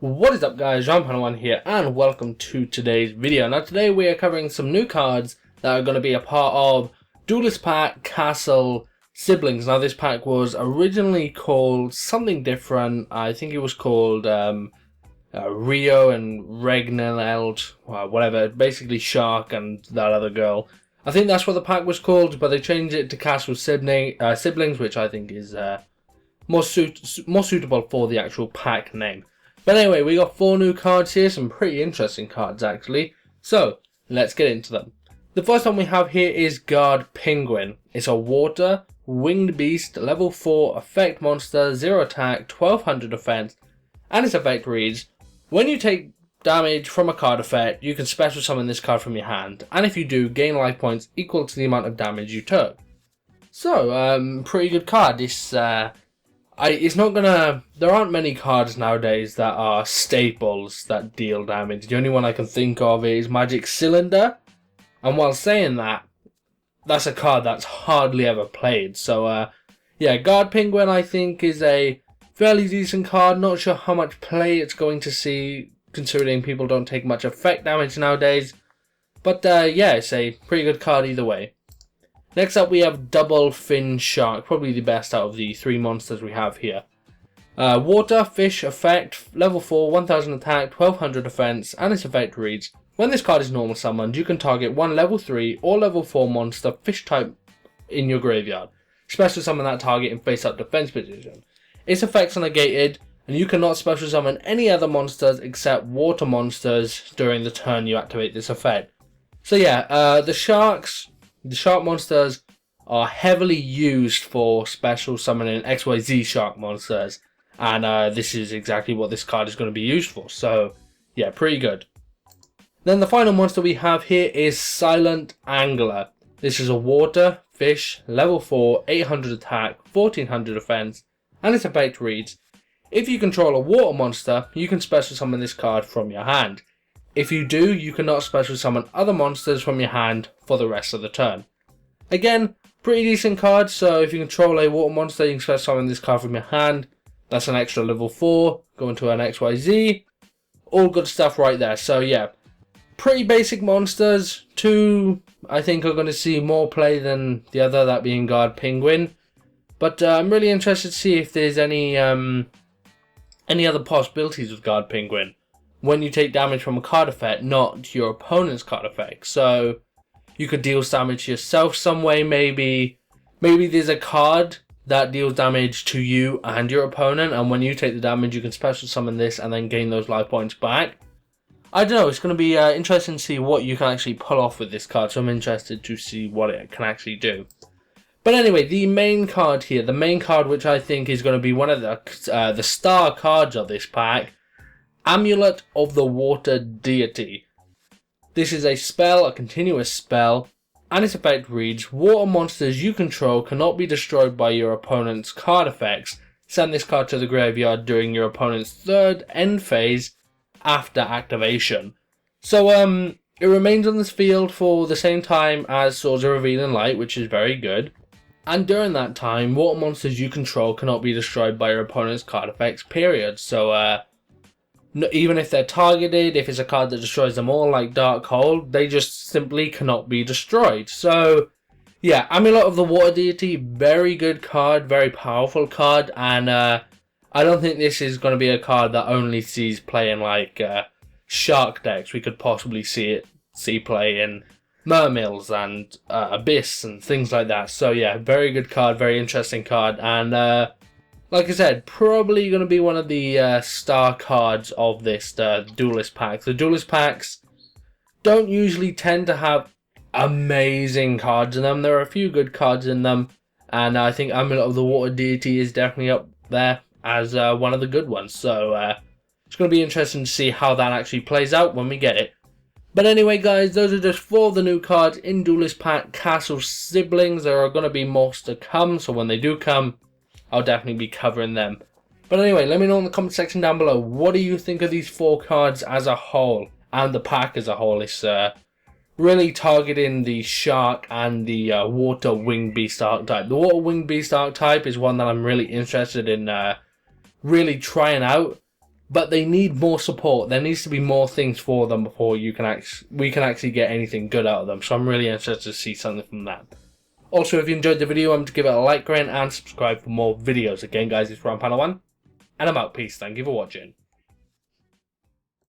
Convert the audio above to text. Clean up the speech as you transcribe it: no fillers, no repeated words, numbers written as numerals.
What is up guys, Jean1 here and welcome to today's video. Now today we are covering some new cards that are going to be a part of Duelist pack Kastle Siblings. Now this pack was originally called something different. I think it was called Rio and Regneld, whatever, basically Shark and that other girl. I think that's what the pack was called, but they changed it to Kastle Siblings, which I think is more suitable for the actual pack name. But anyway, we got 4 new cards here, some pretty interesting cards actually. So, let's get into them. The first one we have here is Guard Penguin. It's a water, winged beast, level 4, effect monster, 0 attack, 1200 defense, and its effect reads, when you take damage from a card effect, you can special summon this card from your hand, and if you do, gain life points equal to the amount of damage you took. So, pretty good card. It's not gonna. There aren't many cards nowadays that are staples that deal damage. The only one I can think of is Magic Cylinder, and while saying that, that's a card that's hardly ever played. So, yeah, Guard Penguin I think is a fairly decent card. Not sure how much play it's going to see, considering people don't take much effect damage nowadays. But yeah, it's a pretty good card either way. Next up we have Double Fin Shark, probably the best out of the 3 monsters we have here. Water, fish, effect, level 4, 1000 attack, 1200 defense, and its effect reads, when this card is normal summoned, you can target one level 3 or level 4 monster fish type in your graveyard. Special summon that target in face up defense position. Its effects are negated, and you cannot special summon any other monsters except water monsters during the turn you activate this effect. So yeah, the shark monsters are heavily used for special summoning XYZ shark monsters, and this is exactly what this card is going to be used for, so yeah, pretty good. Then the final monster we have here is Silent Angler. This is a water, fish, level 4, 800 attack, 1400 defense, and its effect reads, if you control a water monster, you can special summon this card from your hand. If you do, you cannot special summon other monsters from your hand for the rest of the turn. Again, pretty decent card, so if you control a water monster, you can special summon this card from your hand. That's an extra level 4, going to an XYZ. All good stuff right there, so yeah. Pretty basic monsters. 2, I think, are going to see more play than the other, that being Guard Penguin. But I'm really interested to see if there's any other possibilities with Guard Penguin when you take damage from a card effect, not your opponent's card effect. So you could deal damage yourself some way, maybe there's a card that deals damage to you and your opponent, and when you take the damage you can special summon this and then gain those life points back. I don't know, it's going to be interesting to see what you can actually pull off with this card, so I'm interested to see what it can actually do. But anyway, the main card here, the main card which I think is going to be one of the star cards of this pack, Amulet of the Water Deity. This is a spell, a continuous spell, and its effect reads, water monsters you control cannot be destroyed by your opponent's card effects. Send this card to the graveyard during your opponent's 3rd end phase after activation. So it remains on this field for the same time as Swords of Revealing Light, which is very good. And during that time, water monsters you control cannot be destroyed by your opponent's card effects, period. So even if they're targeted, if it's a card that destroys them all like Dark Hole, they just simply cannot be destroyed. So yeah, Amulet of the Water Deity, very good card, very powerful card, and I don't think this is going to be a card that only sees play in like shark decks. We could possibly see play in Mermills and Abyss and things like that. So yeah, very good card, very interesting card, and like I said, probably going to be one of the star cards of this Duelist pack. The Duelist packs don't usually tend to have amazing cards in them. There are a few good cards in them, and I think Amulet of the Water Deity is definitely up there as one of the good ones. So it's going to be interesting to see how that actually plays out when we get it. But anyway guys, those are just 4 of the new cards in Duelist pack Kastle Siblings. There are going to be more to come, so when they do come, I'll definitely be covering them. But anyway, let me know in the comment section down below, what do you think of these 4 cards as a whole, and the pack as a whole? It's really targeting the shark and the water winged beast archetype. The water winged beast archetype is one that I'm really interested in really trying out, but they need more support. There needs to be more things for them before we can actually get anything good out of them. So I'm really interested to see something from that. Also, if you enjoyed the video, I'm to give it a like, grant, and subscribe for more videos. Again, guys, it's Ron Panel 1, and I'm out. Peace. Thank you for watching.